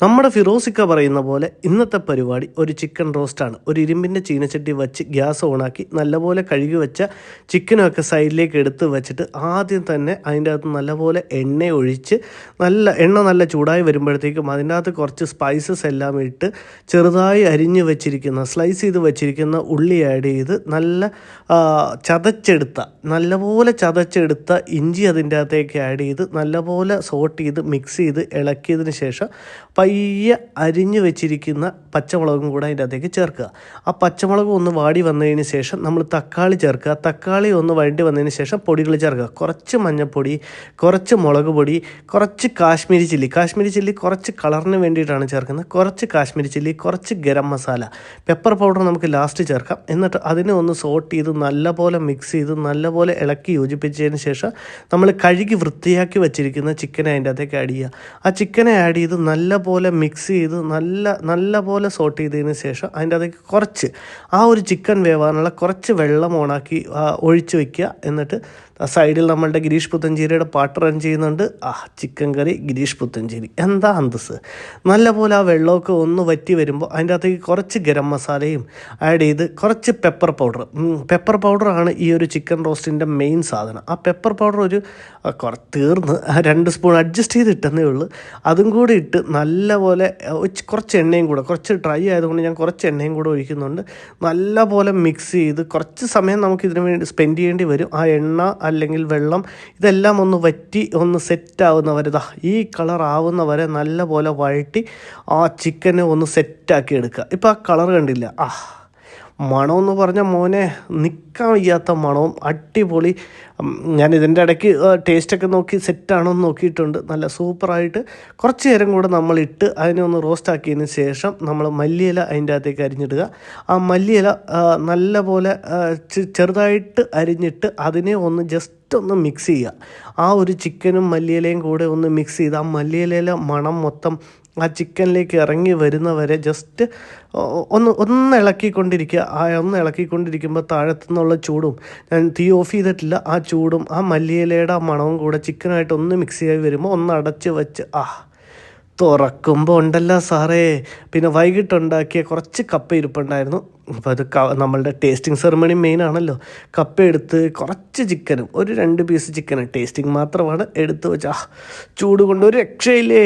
നമ്മുടെ ഫിറോസിക്ക പറയുന്ന പോലെ ഇന്നത്തെ പരിപാടി ഒരു ചിക്കൻ റോസ്റ്റാണ്. ഒരു ഇരുമ്പിൻ്റെ ചീനച്ചട്ടി വച്ച് ഗ്യാസ് ഓണാക്കി നല്ലപോലെ കഴുകി വെച്ച ചിക്കനൊക്കെ സൈഡിലേക്ക് എടുത്ത് വെച്ചിട്ട് ആദ്യം തന്നെ അതിൻ്റെ അകത്ത് നല്ലപോലെ എണ്ണ ഒഴിച്ച് നല്ല ചൂടായി വരുമ്പോഴത്തേക്കും അതിൻ്റെ അകത്ത് കുറച്ച് സ്പൈസസ് എല്ലാം ഇട്ട് ചെറുതായി അരിഞ്ഞ് വെച്ചിരിക്കുന്ന സ്ലൈസ് ചെയ്ത് വെച്ചിരിക്കുന്ന ഉള്ളി ആഡ് ചെയ്ത് നല്ലപോലെ ചതച്ചെടുത്ത ഇഞ്ചി അതിൻ്റെ അകത്തേക്ക് ആഡ് ചെയ്ത് നല്ലപോലെ സോട്ട് ചെയ്ത് മിക്സ് ചെയ്ത് ഇളക്കിയതിന് ശേഷം പയ്യെ അരിഞ്ഞ് വെച്ചിരിക്കുന്ന പച്ചമുളകും കൂടെ അതിൻ്റെ അകത്തേക്ക് ചേർക്കുക. ആ പച്ചമുളക് ഒന്ന് വാടി വന്നതിന് ശേഷം നമ്മൾ തക്കാളി ചേർക്കുക. തക്കാളി ഒന്ന് വഴണ്ടി വന്നതിന് ശേഷം പൊടികൾ ചേർക്കുക. കുറച്ച് മഞ്ഞൾപ്പൊടി, കുറച്ച് മുളക് പൊടി, കുറച്ച് കാശ്മീരി ചില്ലി കുറച്ച് കളറിന് വേണ്ടിയിട്ടാണ് ചേർക്കുന്നത്, കുറച്ച് കാശ്മീരി ചില്ലി, കുറച്ച് ഗരം മസാല, പെപ്പർ പൗഡർ നമുക്ക് ലാസ്റ്റ് ചേർക്കാം. എന്നിട്ട് അതിനെ ഒന്ന് സോട്ട് ചെയ്ത് നല്ലപോലെ മിക്സ് ചെയ്ത് നല്ലപോലെ ഇളക്കി യോജിപ്പിച്ചതിന് ശേഷം നമ്മൾ കഴുകി വൃത്തിയാക്കി വെച്ചിരിക്കുന്ന ചിക്കനെ അതിൻ്റെ അകത്തേക്ക് ആഡ് ചെയ്യുക. ആ ചിക്കനെ ആഡ് ചെയ്ത് നല്ലപോലെ മിക്സ് ചെയ്ത് നല്ലപോലെ സോട്ട് ചെയ്തതിന് ശേഷം അതിൻ്റെ അകത്തേക്ക് കുറച്ച് ആ ഒരു ചിക്കൻ വേവാനുള്ള കുറച്ച് വെള്ളം ഒഴിച്ച് വയ്ക്കുക. എന്നിട്ട് സൈഡിൽ നമ്മളുടെ ഗിരീഷ് പുത്തഞ്ചേരിയുടെ പാട്ട് റൺ ചെയ്യുന്നുണ്ട്. ചിക്കൻ കറി ഗിരീഷ് പുത്തഞ്ചേരി എന്താ അന്തസ്. നല്ലപോലെ ആ വെള്ളമൊക്കെ ഒന്ന് വറ്റി വരുമ്പോൾ അതിൻ്റെ അകത്തേക്ക് കുറച്ച് ഗരം മസാലയും ആഡ് ചെയ്ത് കുറച്ച് പെപ്പർ പൗഡറാണ് ഈ ഒരു ചിക്കൻ റോസ്റ്റിൻ്റെ മെയിൻ സാധനം. ആ പെപ്പർ പൗഡർ തീർന്ന് 2 സ്പൂൺ അഡ്ജസ്റ്റ് ചെയ്തിട്ടെന്നേ ഉള്ളൂ. അതും കൂടി ഇട്ട് നല്ലപോലെ കുറച്ച് എണ്ണയും കൂടെ, കുറച്ച് ഡ്രൈ ആയതുകൊണ്ട് ഞാൻ കുറച്ച് എണ്ണയും കൂടെ ഒഴിക്കുന്നുണ്ട്. നല്ലപോലെ മിക്സ് ചെയ്ത് കുറച്ച് സമയം നമുക്ക് ഇതിനു വേണ്ടി സ്പെൻഡ് ചെയ്യേണ്ടി വരും. ആ എണ്ണ അല്ലെങ്കിൽ വെള്ളം ഇതെല്ലാം ഒന്ന് വറ്റി ഒന്ന് സെറ്റാവുന്നവരെ ഈ കളർ ആവുന്നവരെ നല്ലപോലെ വഴറ്റി ആ ചിക്കനെ ഒന്ന് സെറ്റാക്കി എടുക്കുക. ഇപ്പോൾ ആ കളർ കണ്ടില്ല, മണമെന്ന് പറഞ്ഞാൽ മോനെ നിൽക്കാൻ വയ്യാത്ത മണവും അടിപൊളി. ഞാൻ ഇതിൻ്റെ ഇടയ്ക്ക് ടേസ്റ്റൊക്കെ നോക്കി സെറ്റാണോ എന്ന് നോക്കിയിട്ടുണ്ട്. നല്ല സൂപ്പറായിട്ട് കുറച്ച് നേരം കൂടെ നമ്മളിട്ട് അതിനെ ഒന്ന് റോസ്റ്റാക്കിയതിന് ശേഷം നമ്മൾ മല്ലിയില അതിൻ്റെ അകത്തേക്ക് അരിഞ്ഞിടുക. ആ മല്ലിയില നല്ലപോലെ ചെറുതായിട്ട് അരിഞ്ഞിട്ട് അതിനെ ഒന്ന് ജസ്റ്റ് ഒന്ന് മിക്സ് ചെയ്യുക. ആ ഒരു ചിക്കനും മല്ലിയിലയും കൂടെ ഒന്ന് മിക്സ് ചെയ്ത് ആ മല്ലിയിലയിലെ മണം മൊത്തം ആ ചിക്കനിലേക്ക് ഇറങ്ങി വരുന്നവരെ ജസ്റ്റ് ഒന്ന് ഇളക്കിക്കൊണ്ടിരിക്കുക. ഒന്ന് ഇളക്കിക്കൊണ്ടിരിക്കുമ്പോൾ താഴത്തുനിന്നുള്ള ചൂടും, ഞാൻ തീ ഓഫ് ചെയ്തിട്ടില്ല, ആ ചൂടും ആ മല്ലിയിലയുടെ ആ മണവും കൂടെ ചിക്കനായിട്ട് ഒന്ന് മിക്സ് ചെയ്ത് വരുമ്പോൾ ഒന്ന് അടച്ച് വെച്ച് തുറക്കുമ്പോൾ ഉണ്ടല്ലോ സാറേ. പിന്നെ വൈകിട്ടുണ്ടാക്കിയ കുറച്ച് കപ്പ ഇരിപ്പുണ്ടായിരുന്നു. അപ്പോൾ അത് നമ്മളുടെ ടേസ്റ്റിംഗ് സെറിമണി മെയിൻ ആണല്ലോ. കപ്പ എടുത്ത് കുറച്ച് ചിക്കനും ഒരു 2 പീസ് ചിക്കനും ടേസ്റ്റിംഗ് മാത്രമാണ് എടുത്ത് വെച്ച് ചൂട് കൊണ്ട് ഒരു രക്ഷയില്ലേ.